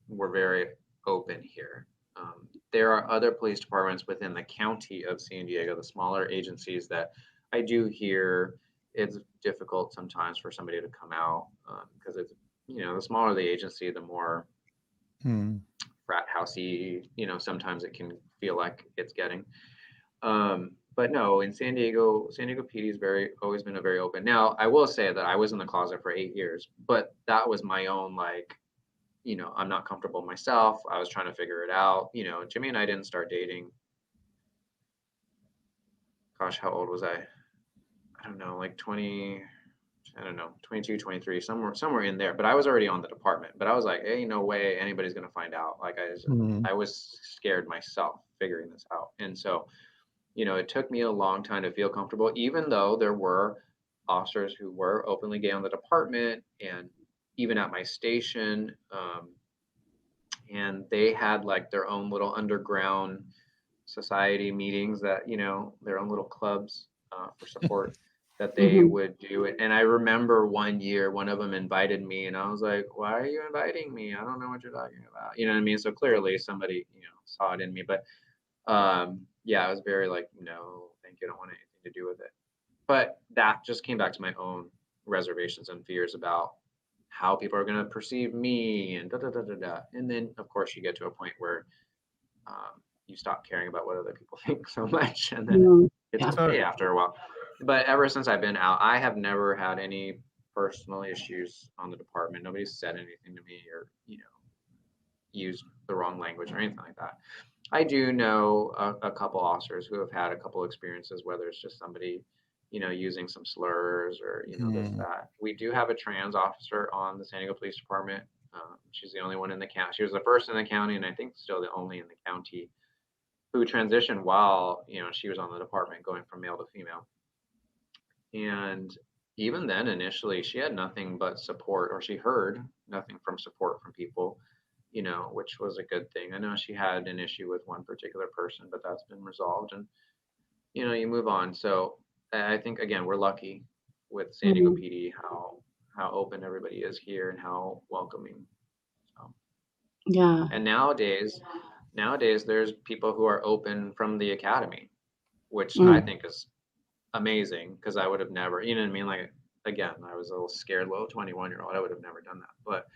we're very open here. There are other police departments within the county of San Diego, the smaller agencies, that I do hear it's difficult sometimes for somebody to come out because it's, you know, the smaller the agency, the more frat housey, you know, sometimes it can feel like it's getting. But no, in San Diego PD is always been a very open. Now, I will say that I was in the closet for 8 years, but that was my own, like, you know, I'm not comfortable myself. I was trying to figure it out. You know, Jimmy and I didn't start dating. Gosh, how old was I? I don't know, like 20, I don't know, 22, 23, somewhere in there. But I was already on the department. But I was like, hey, no way anybody's gonna find out. Like I was scared myself figuring this out. And so, you know, it took me a long time to feel comfortable, even though there were officers who were openly gay on the department and even at my station. And they had like their own little underground society meetings that, you know, their own little clubs for support that they would do it. And I remember one year, one of them invited me, and I was like, why are you inviting me? I don't know what you're talking about. You know what I mean? So clearly somebody, you know, saw it in me. But yeah, I was very like, no, thank you. I don't want anything to do with it. But that just came back to my own reservations and fears about how people are going to perceive me and da da da da da. And then, of course, you get to a point where you stop caring about what other people think so much, and then it's okay after a while. But ever since I've been out, I have never had any personal issues on the department. Nobody's said anything to me or, you know, used the wrong language or anything like that. I do know a couple officers who have had a couple experiences, whether it's just somebody, using some slurs or, this, Mm, that. We do have a trans officer on the San Diego Police Department. She's the only one in the county. She was the first in the county, and I think still the only in the county who transitioned while, she was on the department going from male to female. And even then, initially, she had nothing but support, or she heard nothing from support from people, which was a good thing. I know she had an issue with one particular person, but that's been resolved, and you move on. So I think again, we're lucky with San Diego PD how open everybody is here and how welcoming. So, Yeah. and nowadays there's people who are open from the academy, which I think is amazing, because I would have never, you know what I mean? Like, again, I was a little scared little 21-year-old. I would have never done that. But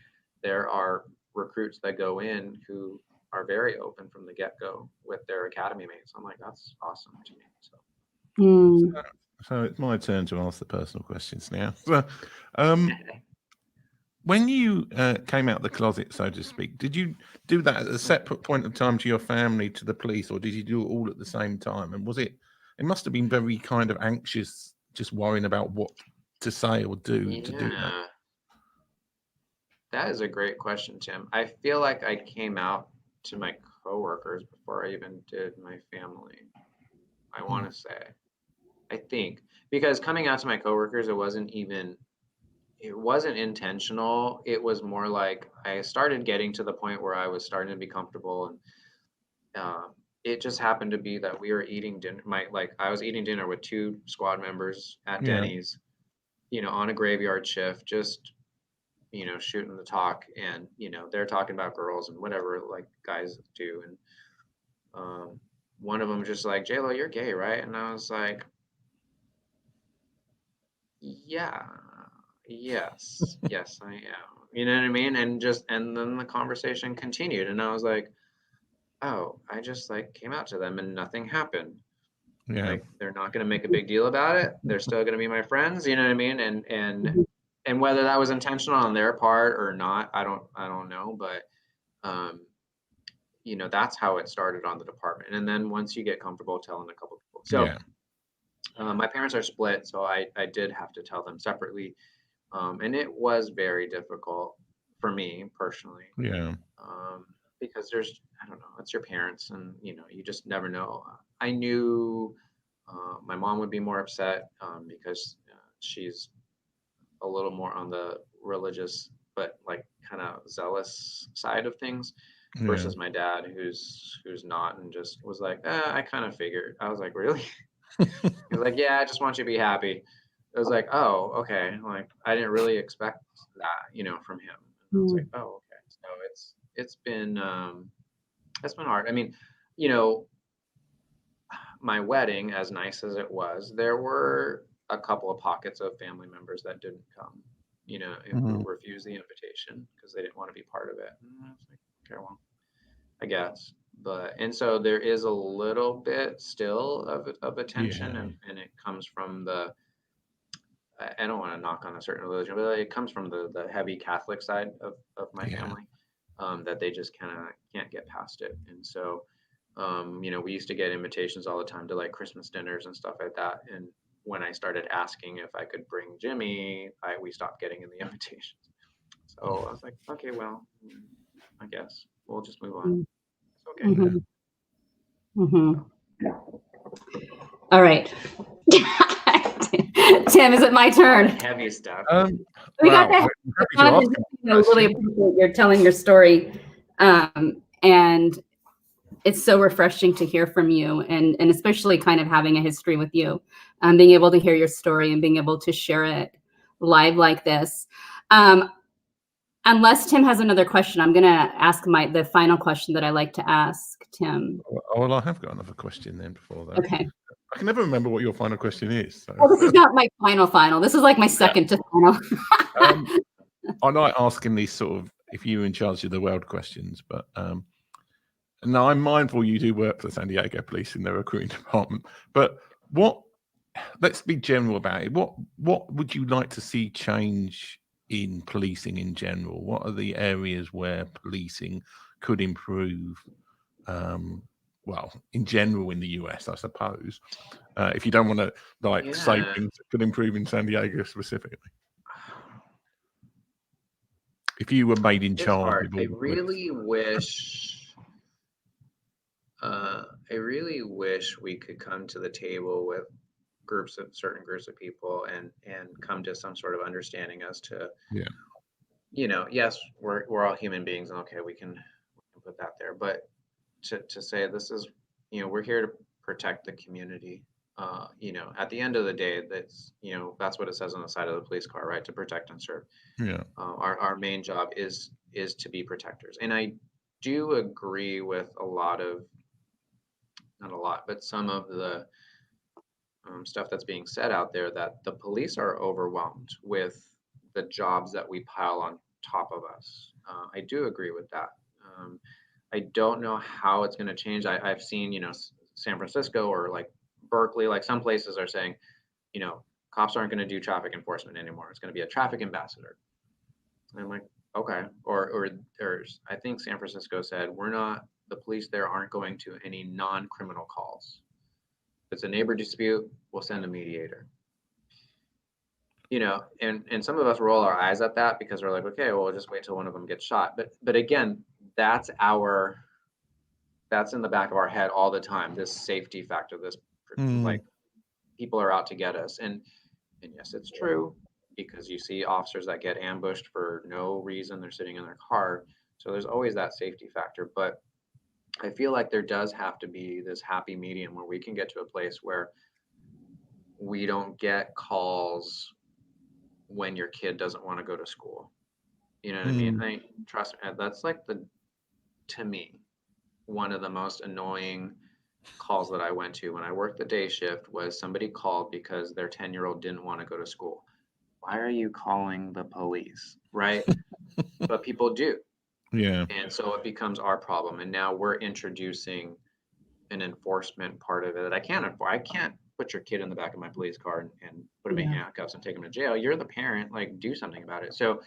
there are recruits that go in who are very open from the get-go with their academy mates. I'm like, that's awesome to me. So So it's my turn to ask the personal questions now. So, when you came out of the closet, so to speak, did you do that at a separate point of time to your family, to the police, or did you do it all at the same time? And was it must have been very kind of anxious, just worrying about what to say or do to do that? That is a great question, Tim. I feel like I came out to my coworkers before I even did my family. I want to say, I think, because coming out to my coworkers, it wasn't intentional. It was more like I started getting to the point where I was starting to be comfortable, and it just happened to be that we were eating dinner. I was eating dinner with 2 squad members at Yeah. Denny's, on a graveyard shift, just shooting the talk, and they're talking about girls and whatever like guys do, and one of them just like, "J-Lo, you're gay, right?" And I was like, "Yeah, yes, yes, I am." You know what I mean? And then the conversation continued, and I was like, "Oh, I just like came out to them and nothing happened. Yeah. Like, they're not going to make a big deal about it. They're still going to be my friends." You know what I mean? And whether that was intentional on their part or not, I don't know, but that's how it started on the department. And then once you get comfortable telling a couple people. So Yeah. my parents are split, so I did have to tell them separately. And it was very difficult for me personally. Yeah. Because I don't know, it's your parents, and you just never know. I knew my mom would be more upset, because she's a little more on the religious, but like kind of zealous side of things, Yeah. versus my dad, who's not, and just was like, I kind of figured. I was like, really? He was like, yeah, I just want you to be happy. I was like, oh, okay. Like, I didn't really expect that, from him. And I was like, oh, okay. So it's been hard. I mean, my wedding, as nice as it was, there were a couple of pockets of family members that didn't come, who refused the invitation because they didn't want to be part of it. And I was like, okay, well, I guess. And so there is a little bit still of attention, Yeah. and it comes from I don't want to knock on a certain religion, but it comes from the heavy Catholic side of my family, that they just kind of can't get past it. And so, we used to get invitations all the time to like Christmas dinners and stuff like that. And when I started asking if I could bring Jimmy, we stopped getting in the invitations. So I was like, okay, well, I guess we'll just move on. It's okay. All right. Tim, is it my turn? Heavy stuff. We got that. Wow. Really appreciate you're telling your story, and it's so refreshing to hear from you, and especially kind of having a history with you, being able to hear your story and being able to share it live like this. Unless Tim has another question, I'm going to ask the final question that I like to ask Tim. Well, I have got another question then before that. Okay. I can never remember what your final question is. So. Well, this is not my final. This is like my second to final. I like asking these sort of if you're in charge of the world questions, but now I'm mindful you do work for San Diego Police in their recruiting department. But let's be general about it. What would you like to see change in policing in general? What are the areas where policing could improve well, in general in the US, I suppose. If you don't want to like say Yeah. things that could improve in San Diego specifically. If you were made in It's charge hard. of all the police. I really wish we could come to the table with certain groups of people and come to some sort of understanding as to, Yeah. Yes, we're all human beings, and okay, we can put that there, but to say this is, we're here to protect the community. At the end of the day, that's what it says on the side of the police car, right? To protect and serve. Yeah. Our main job is to be protectors, and I do agree with not a lot, but some of the stuff that's being said out there, that the police are overwhelmed with the jobs that we pile on top of us. I do agree with that. I don't know how it's going to change. I've seen, San Francisco or like Berkeley, like some places are saying, cops aren't going to do traffic enforcement anymore. It's going to be a traffic ambassador. And I'm like, okay. Or I think San Francisco said, the police there aren't going to any non-criminal calls. If it's a neighbor dispute, we'll send a mediator. And some of us roll our eyes at that because we're like, okay, well, we'll just wait till one of them gets shot. But again, that's in the back of our head all the time, this safety factor, this like people are out to get us. And yes, it's true, because you see officers that get ambushed for no reason. They're sitting in their car. So there's always that safety factor. But I feel like there does have to be this happy medium where we can get to a place where we don't get calls when your kid doesn't want to go to school. You know what I mean? Trust me, that's like to me, one of the most annoying calls that I went to when I worked the day shift was somebody called because their 10-year-old didn't want to go to school. Why are you calling the police? Right? But people do. Yeah. And so it becomes our problem. And now we're introducing an enforcement part of it. I can't put your kid in the back of my police car and put him in handcuffs and take him to jail. You're the parent, like, do something about it. So,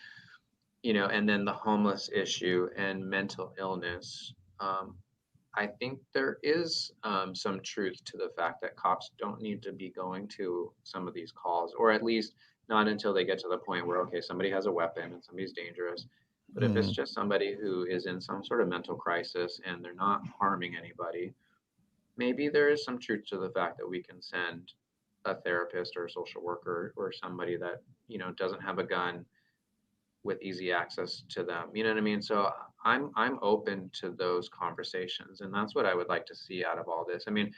and then the homeless issue and mental illness. I think there is some truth to the fact that cops don't need to be going to some of these calls, or at least not until they get to the point where, okay, somebody has a weapon and somebody's dangerous. But if it's just somebody who is in some sort of mental crisis and they're not harming anybody, maybe there is some truth to the fact that we can send a therapist or a social worker or somebody that, doesn't have a gun with easy access to them. You know what I mean? So I'm open to those conversations, and that's what I would like to see out of all this. I mean,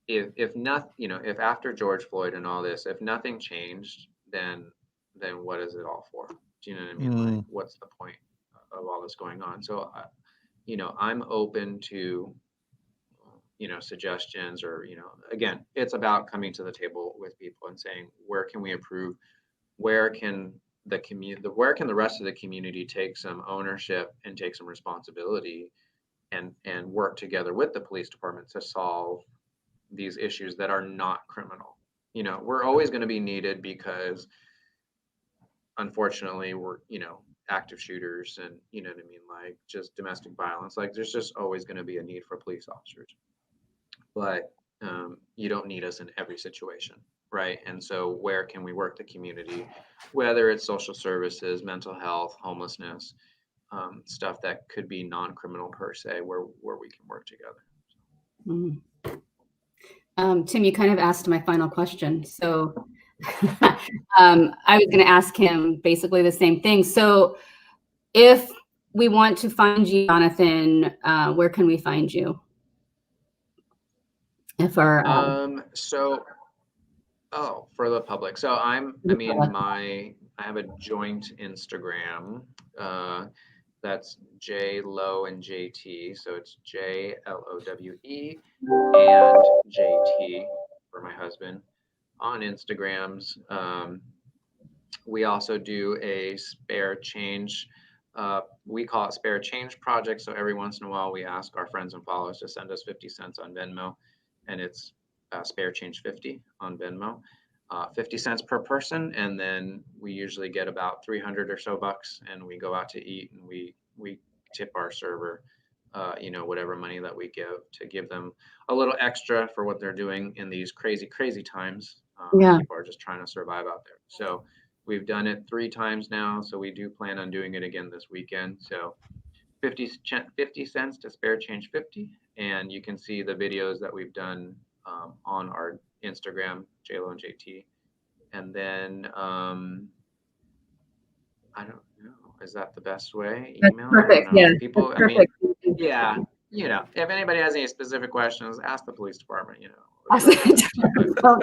if not, if after George Floyd and all this, if nothing changed, then what is it all for? Do you know what I mean? Like, what's the point of all this going on? So, I'm open to, suggestions, or, again, it's about coming to the table with people and saying, where can we improve? Where can where can the rest of the community take some ownership and take some responsibility and work together with the police department to solve these issues that are not criminal? We're always going to be needed because unfortunately we're, active shooters and, you know what I mean, like just domestic violence. Like there's just always going to be a need for police officers. But you don't need us in every situation, right? And so where can we work the community, whether it's social services, mental health, homelessness, stuff that could be non-criminal per se, where we can work together. Tim, you kind of asked my final question. So I was going to ask him basically the same thing. So if we want to find you, Jonathan, where can we find you? If our for the public. So I have a joint Instagram. That's J Lowe and JT. So it's JLOWE and JT for my husband on Instagrams. We also do a spare change. We call it spare change project. So every once in a while, we ask our friends and followers to send us 50 cents on Venmo, and it's spare change 50 on Venmo, 50 cents per person. And then we usually get about 300 or so bucks, and we go out to eat and we tip our server whatever money that we give them a little extra for what they're doing in these crazy, crazy times. Yeah. People are just trying to survive out there. So we've done it 3 times now. So we do plan on doing it again this weekend. So 50 cents to spare change 50. And you can see the videos that we've done on our Instagram, JLo and JT. And then I don't know. Is that the best way? That's Email? perfect. I don't know. Yeah. People, That's perfect. yeah, if anybody has any specific questions, ask the police department, Don't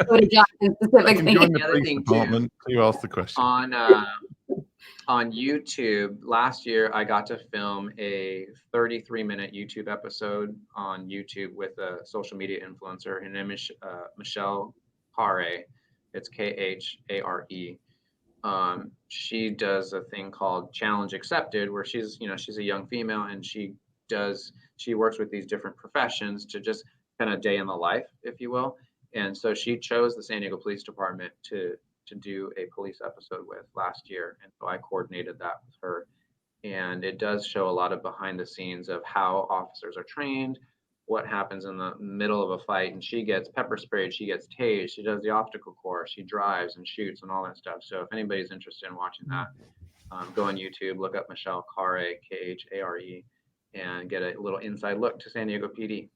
go to Jonathan I can specifically. join the The other police thing, too, department to ask the question. On YouTube, last year I got to film a 33-minute YouTube episode on YouTube with a social media influencer. Her name is Michelle Kare. It's Khare. She does a thing called Challenge Accepted, where she's a young female, and she works with these different professions to just kind of day in the life, if you will. And so she chose the San Diego Police Department to do a police episode with last year. And so I coordinated that with her. And it does show a lot of behind the scenes of how officers are trained, what happens in the middle of a fight. And she gets pepper sprayed, she gets tased, she does the obstacle course, she drives and shoots and all that stuff. So if anybody's interested in watching that, go on YouTube, look up Michelle Kare, Khare, and get a little inside look to San Diego PD.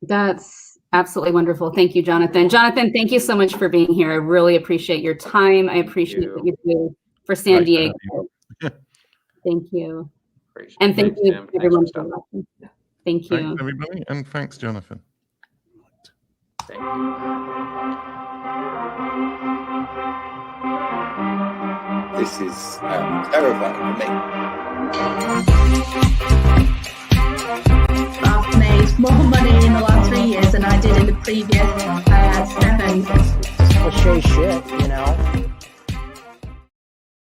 That's absolutely wonderful. Thank you, Jonathan. Jonathan, thank you so much for being here. I really appreciate your time. I appreciate what you do for San Diego. Thank you. And thank you, Tim. everyone, for watching. Thank you. Thanks, everybody, and thanks, Jonathan. Thank you. This is terrifying for me. I've made more money in the last 3 years than I did in the previous 7. Cliche shit,